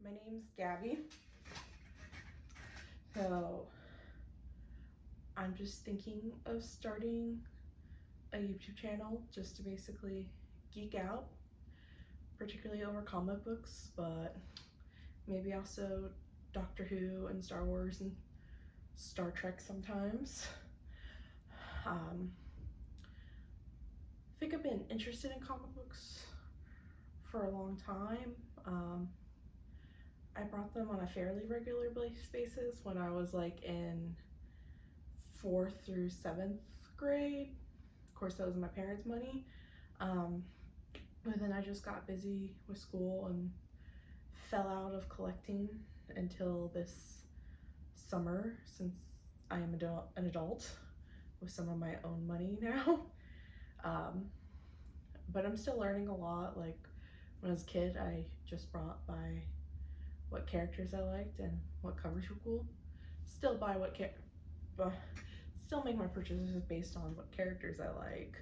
My name's Gabby. So I'm just thinking of starting a YouTube channel just to basically geek out, particularly over comic books, but maybe also Doctor Who and Star Wars and Star Trek sometimes. I think I've been interested in comic books for a long time. I brought them on a fairly regular basis when I was like in 4th through 7th grade. Of course, that was my parents' money. But then I just got busy with school and fell out of collecting until this summer, since I am an adult with some of my own money now. But I'm still learning a lot. Like when I was a kid, I just brought by what characters I liked and what covers were cool. Still buy still make my purchases based on what characters I like,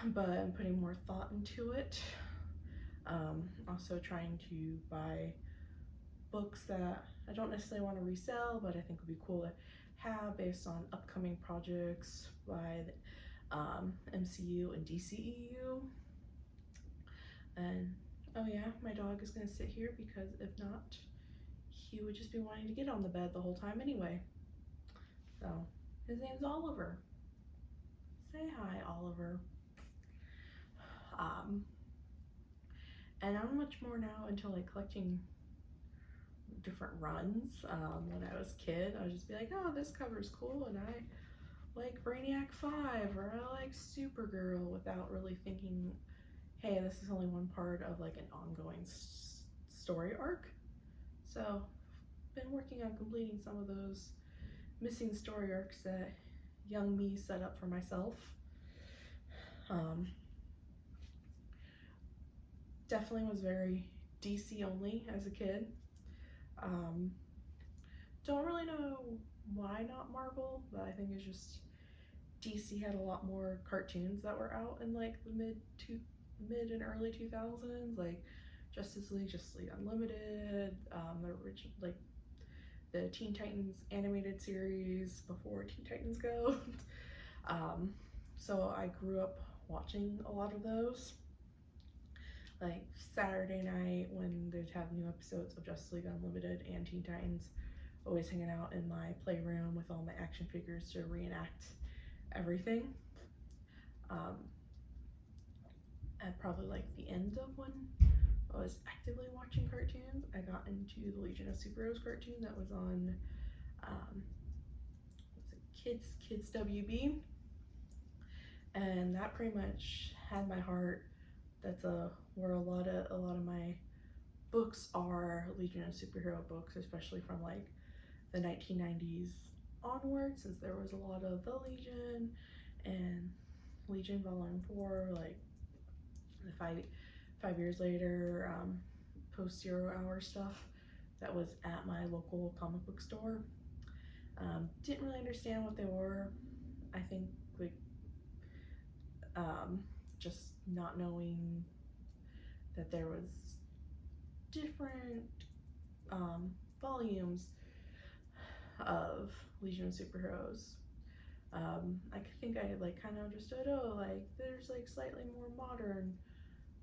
but I'm putting more thought into it. Also trying to buy books that I don't necessarily want to resell, but I think would be cool to have based on upcoming projects by the MCU and DCEU. And oh yeah, my dog is gonna sit here because if not, he would just be wanting to get on the bed the whole time anyway. So his name's Oliver. Say hi, Oliver. And I'm much more now into like collecting different runs. When I was a kid, I would just be like, oh, this cover's cool, and I like Brainiac 5, or I like Supergirl, without really thinking, hey, this is only one part of like an ongoing story arc. So, been working on completing some of those missing story arcs that young me set up for myself. Definitely was very DC only as a kid. Don't really know why not Marvel, but I think it's just DC had a lot more cartoons that were out in like the mid and early 2000s, like Justice League Unlimited, the original, like the Teen Titans animated series before Teen Titans Go. So I grew up watching a lot of those. Like Saturday night when they'd have new episodes of Justice League Unlimited and Teen Titans, always hanging out in my playroom with all my action figures to reenact everything. At probably like the end of when I was actively watching cartoons, I got into the Legion of Superheroes cartoon that was on Kids WB, and that pretty much had my heart. That's where a lot of my books are Legion of Superhero books, especially from like the 1990s onward, since there was a lot of the Legion and Legion Volume 4, like the 5 years later, post Zero Hour stuff that was at my local comic book store. Didn't really understand what they were. I think like just not knowing that there was different volumes of Legion of Superheroes. I think I like kind of understood, oh, like there's like slightly more modern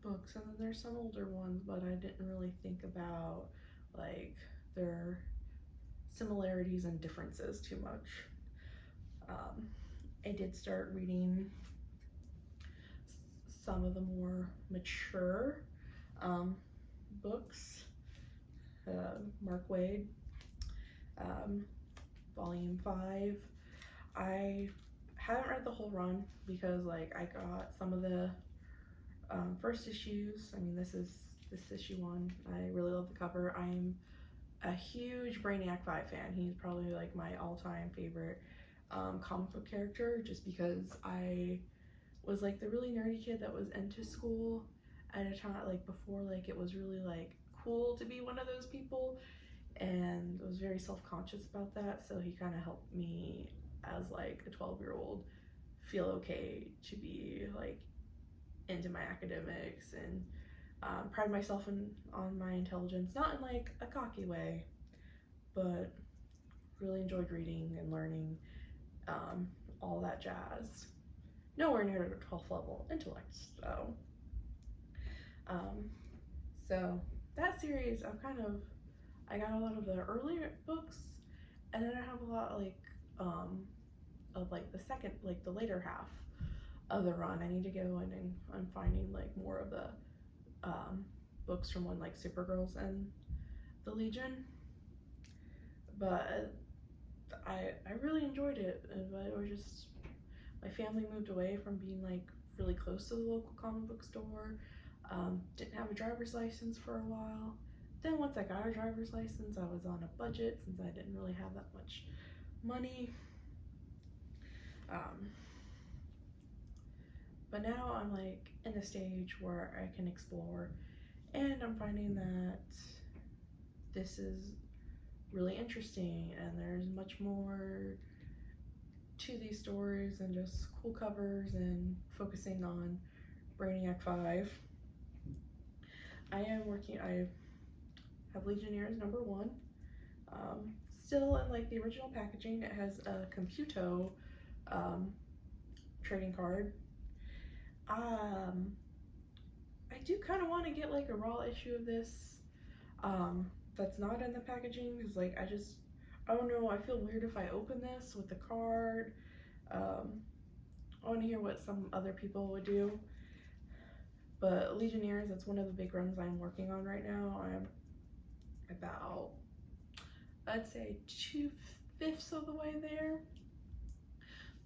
books and then there's some older ones, but I didn't really think about like their similarities and differences too much. I did start reading some of the more mature books. Mark Waid, Volume 5. I haven't read the whole run because like I got some of the first issues. I mean, this issue 1. I really love the cover. I'm a huge Brainiac 5 fan. He's probably like my all-time favorite comic book character, just because I was like the really nerdy kid that was into school at a time like before like it was really like cool to be one of those people, and I was very self-conscious about that. So he kind of helped me as like a 12-year-old feel okay to be like into my academics and Pride myself on my intelligence, not in like a cocky way, but really enjoyed reading and learning, all that jazz. Nowhere near the 12th level intellect, so. Um, so that series, I got a lot of the earlier books, and then I have a lot of like the second, like the later half of the run. I need to go in and I'm finding like more of the um, books from when like Supergirl's and the Legion, but I really enjoyed it. But it was just my family moved away from being like really close to the local comic book store. Didn't have a driver's license for a while. Then once I got a driver's license, I was on a budget since I didn't really have that much money. Um, but now I'm like in a stage where I can explore, and I'm finding that this is really interesting, and there's much more to these stories than just cool covers and focusing on Brainiac 5. I have Legionnaires #1. Still in like the original packaging. It has a Computo trading card. I do kind of want to get like a raw issue of this that's not in the packaging, because like I don't know, I feel weird if I open this with the card. I want to hear what some other people would do. But Legionnaires, that's one of the big runs I'm working on right now. I'm about, I'd say 2/5 of the way there.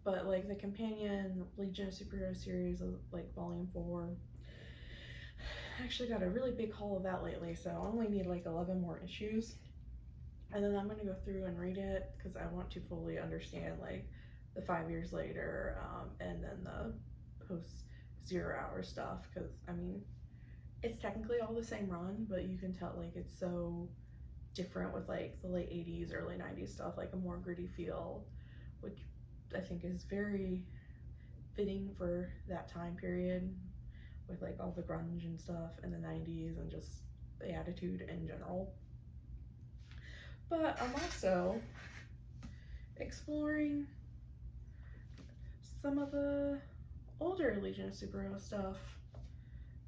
But like the companion Legion of Superhero series, like Volume 4, I actually got a really big haul of that lately, so I only need like 11 more issues. And then I'm going to go through and read it because I want to fully understand like the 5 years later, and then the post 0 hour stuff, because I mean it's technically all the same run, but you can tell like it's so different with like the late 80s, early 90s stuff, like a more gritty feel, which I think is very fitting for that time period with like all the grunge and stuff in the 90s and just the attitude in general. But I'm also exploring some of the older Legion of Superhero stuff.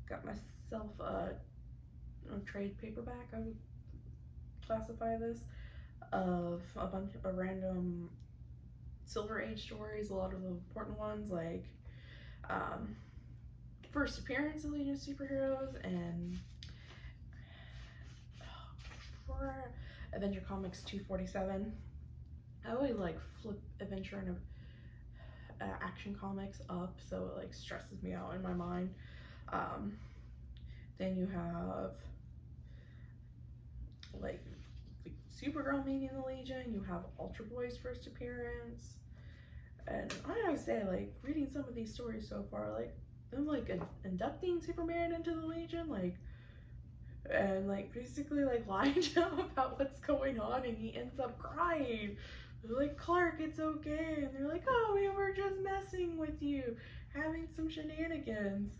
Got myself a trade paperback, I would classify this, of a bunch of random Silver Age stories, a lot of the important ones like first appearance of Legion of Superheroes and for Adventure Comics 247. I always like flip adventure and action comics up, so it like stresses me out in my mind. Then you have like Supergirl meeting the Legion. You have Ultra Boy's first appearance, and I gotta say, like reading some of these stories so far, like them like inducting Superman into the Legion, like, and like basically like lying to him about what's going on, and he ends up crying. They're like, Clark, it's okay, and they're like, oh, we were just messing with you, having some shenanigans,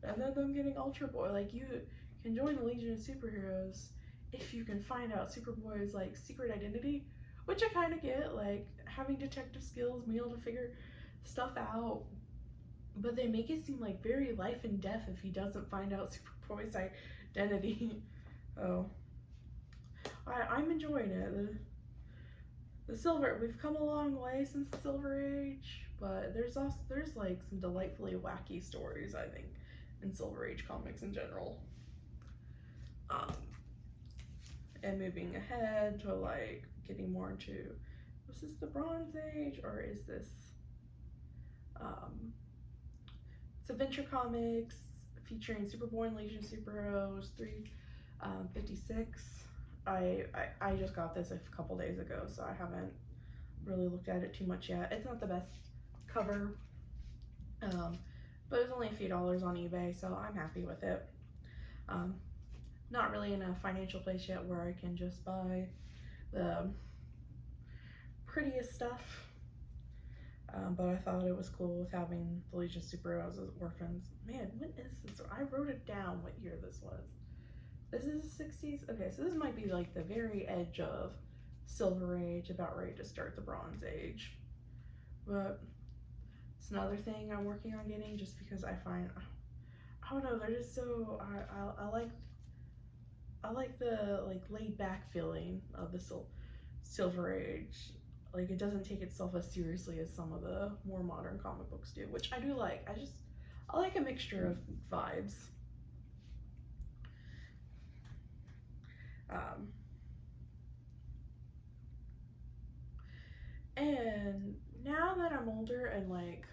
and then them getting Ultra Boy. Like, you can join the Legion of Superheroes if you can find out Superboy's like secret identity, which I kind of get, like having detective skills, being able to figure stuff out, but they make it seem like very life and death if he doesn't find out Superboy's identity. Oh, I'm enjoying it. We've come a long way since the Silver Age, but there's like some delightfully wacky stories, I think, in Silver Age comics in general. And moving ahead to like getting more into, was this the Bronze Age or is this it's Adventure Comics featuring Superboy and Legion of Superheroes 356. I just got this a couple days ago, so I haven't really looked at it too much yet. It's not the best cover, but it's only a few dollars on eBay, so I'm happy with it. Not really in a financial place yet where I can just buy the prettiest stuff. But I thought it was cool with having the Legion of Superheroes as orphans. Man, when is this? I wrote it down what year this was. This is the 60s? Okay, so this might be like the very edge of Silver Age, about ready to start the Bronze Age. But it's another thing I'm working on getting, just because I find, I don't know, they're just so, I like the like laid back feeling of the Silver Age. Like, it doesn't take itself as seriously as some of the more modern comic books do, which I do like. I like a mixture of vibes. Um, and now that I'm older, and like,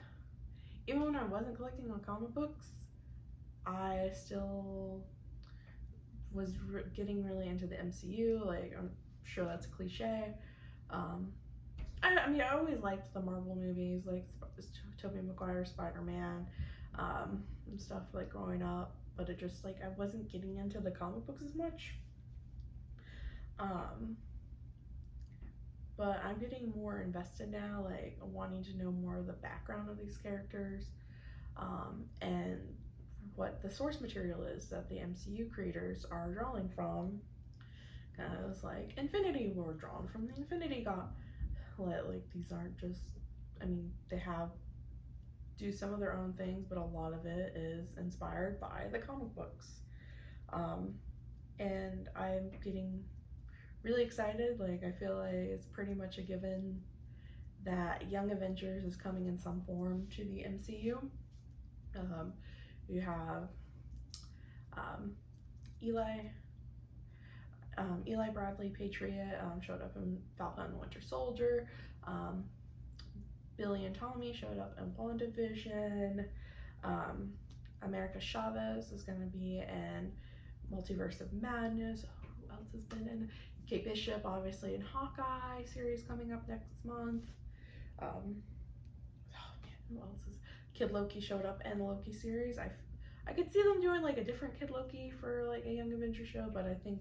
even when I wasn't collecting on comic books, I still was getting really into the MCU. Like, I'm sure that's a cliche. Um, I mean, I always liked the Marvel movies, like Tobey Maguire, Spider-Man, and stuff like growing up. But it just like I wasn't getting into the comic books as much. Um, but I'm getting more invested now, like wanting to know more of the background of these characters, and what the source material is that the MCU creators are drawing from. Kind of was like Infinity War drawn from the Infinity Gauntlet. Like, these aren't just, I mean, they have do some of their own things, but a lot of it is inspired by the comic books. Um, and I'm getting really excited. Like, I feel like it's pretty much a given that Young Avengers is coming in some form to the MCU. You have um, Eli Eli Bradley, Patriot, showed up in Falcon and Winter Soldier. Um, Billy and Tommy showed up in WandaVision. America Chavez is going to be in Multiverse of Madness. Who else has been in? Kate Bishop, obviously, in Hawkeye series coming up next month. Oh man, who else is? Kid Loki showed up in the Loki series. I could see them doing like a different Kid Loki for like a Young Avenger show, but I think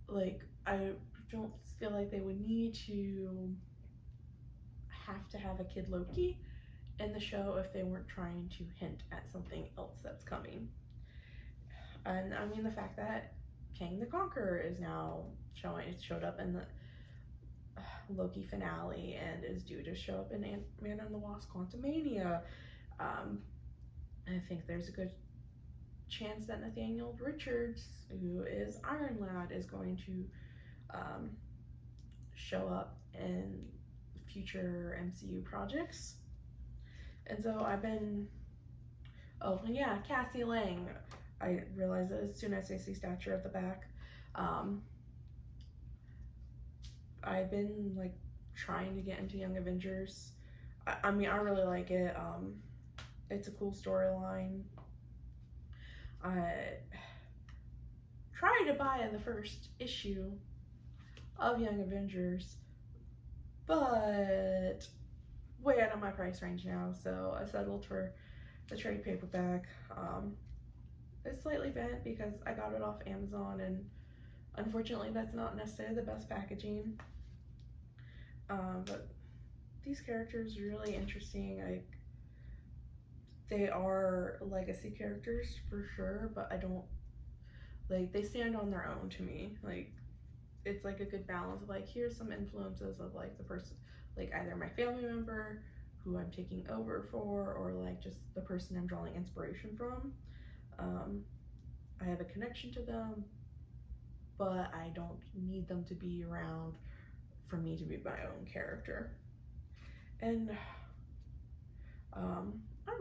like I don't feel like they would need to have to have a Kid Loki in the show if they weren't trying to hint at something else that's coming. And I mean, the fact that Kang the Conqueror is now it showed up in the Loki finale and is due to show up in Ant-Man and the Wasp: Quantumania. I think there's a good chance that Nathaniel Richards, who is Iron Lad, is going to show up in future MCU projects. And so I've been, oh yeah, Cassie Lang. I realized that as soon as I see Stature at the back. I've been like trying to get into Young Avengers. I mean, I really like it. It's a cool storyline. I tried to buy the first issue of Young Avengers, but way out of my price range now, so I settled for the trade paperback. It's slightly bent because I got it off Amazon, and unfortunately that's not necessarily the best packaging. But these characters are really interesting. Like, they are legacy characters for sure, but I don't like, they stand on their own to me. Like, it's like a good balance of like, here's some influences of like the person, like either my family member who I'm taking over for, or like just the person I'm drawing inspiration from. I have a connection to them, but I don't need them to be around for me to be my own character. And I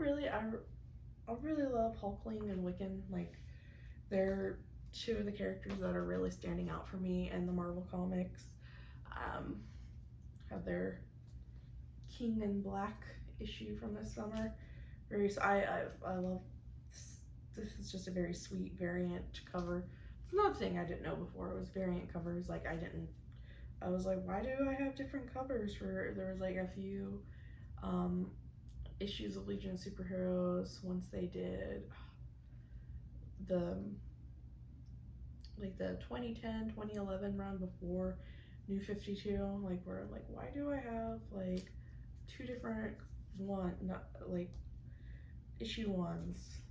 really love Hulkling and Wiccan. Like, they're two of the characters that are really standing out for me in the Marvel comics. Have their King in Black issue from this summer. I love this. This is just a very sweet variant cover. It's another thing I didn't know before. It was variant covers. Like, I was like, why do I have different covers for? There was like a few issues of Legion of Superheroes once they did the 2010 2011 run before New 52. Like, where I'm like, why do I have like 2 different issue ones,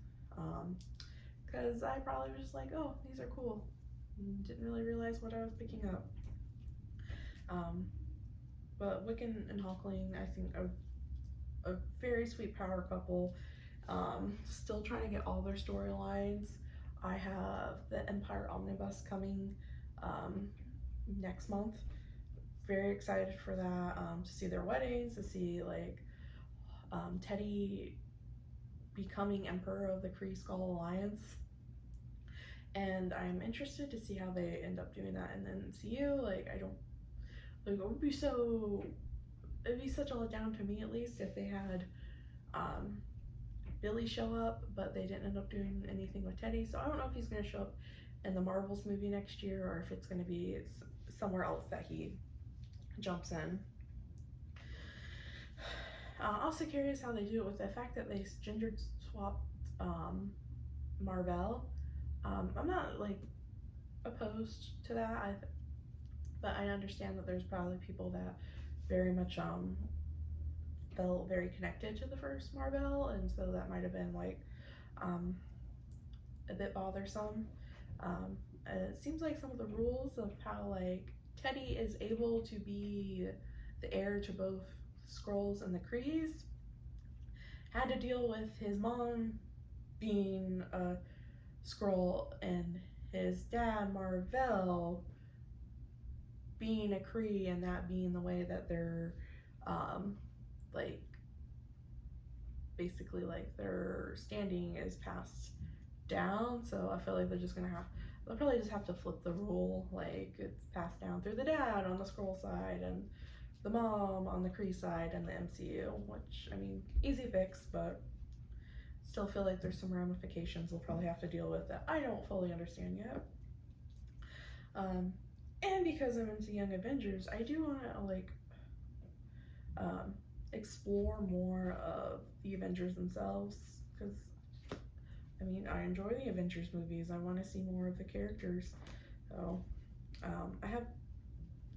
because I probably was just like, oh, these are cool, and didn't really realize what I was picking up. But Wiccan and Hulkling, I think a very sweet power couple. Still trying to get all their storylines. I have the Empire Omnibus coming next month. Very excited for that, to see their weddings, to see like Teddy becoming Emperor of the Kree Skull Alliance. And I'm interested to see how they end up doing that in the MCU. Like, I don't, like, it would be such a letdown to me, at least, if they had Billy show up, but they didn't end up doing anything with Teddy. So I don't know if he's going to show up in the Marvels movie next year, or if it's going to be somewhere else that he jumps in. Also curious how they do it with the fact that they gender swapped Mar-Vell. I'm not like opposed to that, but I understand that there's probably people that very much felt very connected to the first Mar-Vell, and so that might have been like a bit bothersome. It seems like some of the rules of how like Teddy is able to be the heir to both Skrulls and the Krees had to deal with his mom being a Skrull and his dad Mar-Vell being a Kree, and that being the way that they're like basically like their standing is passed down. So I feel like they'll probably just have to flip the rule, like it's passed down through the dad on the Skrull side and the mom on the Kree side in the MCU, which, I mean, easy fix, but still feel like there's some ramifications they'll probably have to deal with that I don't fully understand yet. And because I'm into Young Avengers, I do want to like explore more of the Avengers themselves, because I mean, I enjoy the Avengers movies. I want to see more of the characters. So I have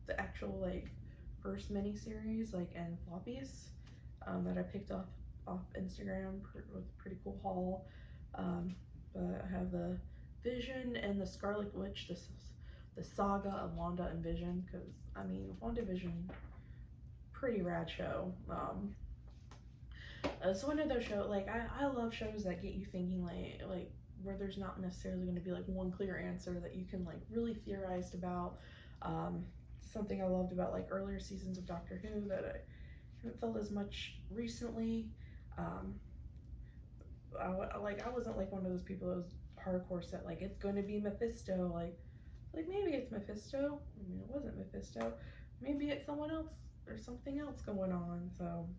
the actual like first miniseries like in floppies that I picked up off Instagram with a pretty cool haul. But I have the Vision and the Scarlet Witch, the saga of Wanda and Vision, because I mean, WandaVision, pretty rad show. It's one of those shows, like I love shows that get you thinking, like where there's not necessarily going to be like one clear answer that you can like really theorize about. Something I loved about like earlier seasons of Doctor Who that I haven't felt as much recently. I wasn't like one of those people that was hardcore set like it's going to be Mephisto, like maybe it's Mephisto. I mean, it wasn't Mephisto. Maybe it's someone else or something else going on. So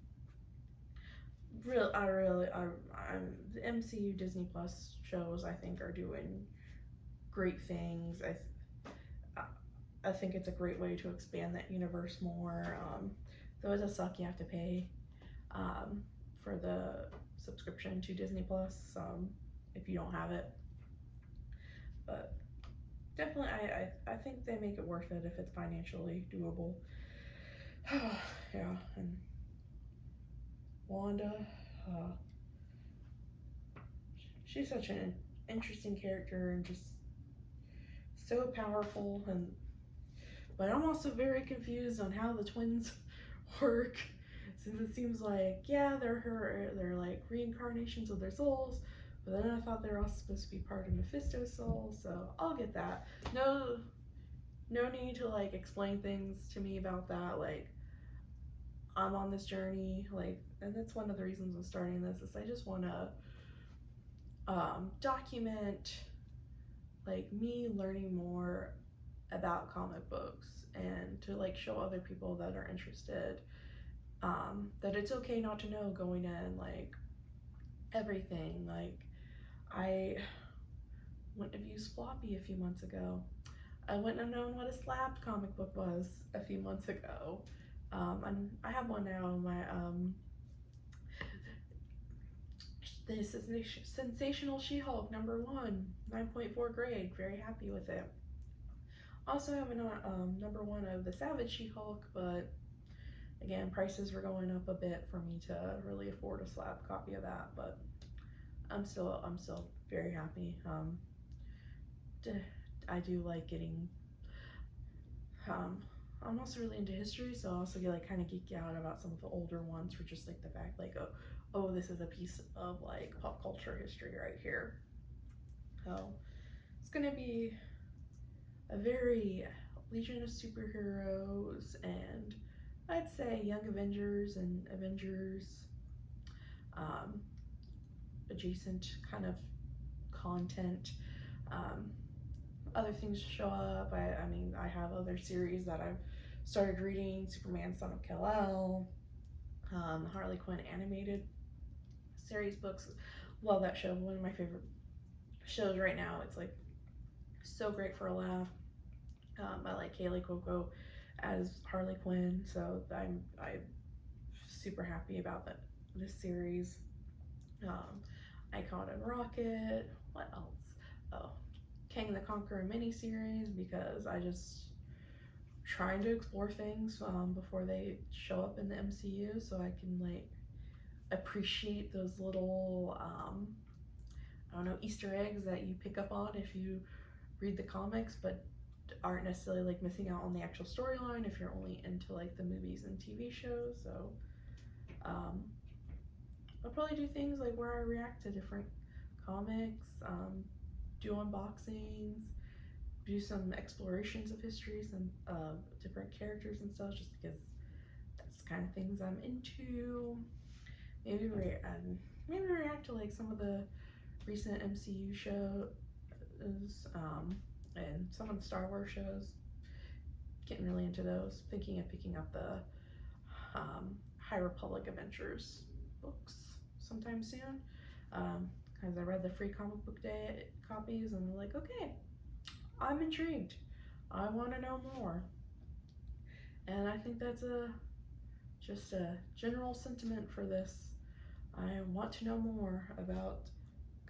the MCU Disney Plus shows I think are doing great things. I think it's a great way to expand that universe more. Though it does suck you have to pay for the subscription to Disney Plus if you don't have it. But definitely, I think they make it worth it if it's financially doable. Yeah, and Wanda, she's such an interesting character and just so powerful, but I'm also very confused on how the twins work, since it seems like, yeah, they're like reincarnations of their souls, but then I thought they were also supposed to be part of Mephisto's soul, so I'll get that. No need to like explain things to me about that. Like, I'm on this journey, like, and that's one of the reasons I'm starting this, is I just want to document like me learning more about comic books, and to like show other people that are interested that it's okay not to know going in like everything. Like, I wouldn't have used floppy a few months ago. I wouldn't have known what a slabbed comic book was a few months ago. And I have one now. My this is Sensational She-Hulk #1, 9.4 grade. Very happy with it. Also have a #1 of the Savage She-Hulk, but again, prices were going up a bit for me to really afford a slab copy of that, but I'm still very happy. I do like getting. I'm also really into history, so I also get like kind of geeky out about some of the older ones for just like the fact like, oh, this is a piece of like pop culture history right here. So it's gonna be a very Legion of Superheroes and I'd say Young Avengers and Avengers um, adjacent kind of content. Um, Other things show up. I mean, I have other series that I've started reading: Superman, Son of Kal-El, Harley Quinn animated series books. Love that show. One of my favorite shows right now. It's like so great for a laugh. I like Kaylee Cuoco as Harley Quinn, so I'm super happy about this series. Icon and Rocket. What else? Oh, Kang the Conqueror miniseries, because I just trying to explore things before they show up in the MCU, so I can like appreciate those little I don't know, Easter eggs that you pick up on if you read the comics, but aren't necessarily like missing out on the actual storyline if you're only into like the movies and TV shows. So um, I'll probably do things like where I react to different comics, do unboxings, do some explorations of history, some different characters and stuff, just because that's the kind of things I'm into. Maybe maybe react to like some of the recent MCU shows, and some of the Star Wars shows. Getting really into those. Thinking of picking up the High Republic Adventures books sometime soon. Because I read the free comic book day copies and I'm like, okay, I'm intrigued. I want to know more. And I think that's just a general sentiment for this. I want to know more about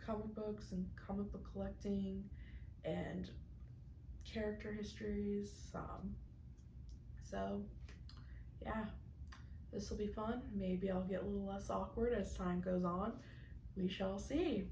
comic books and comic book collecting and character histories. So yeah, this will be fun. Maybe I'll get a little less awkward as time goes on. We shall see.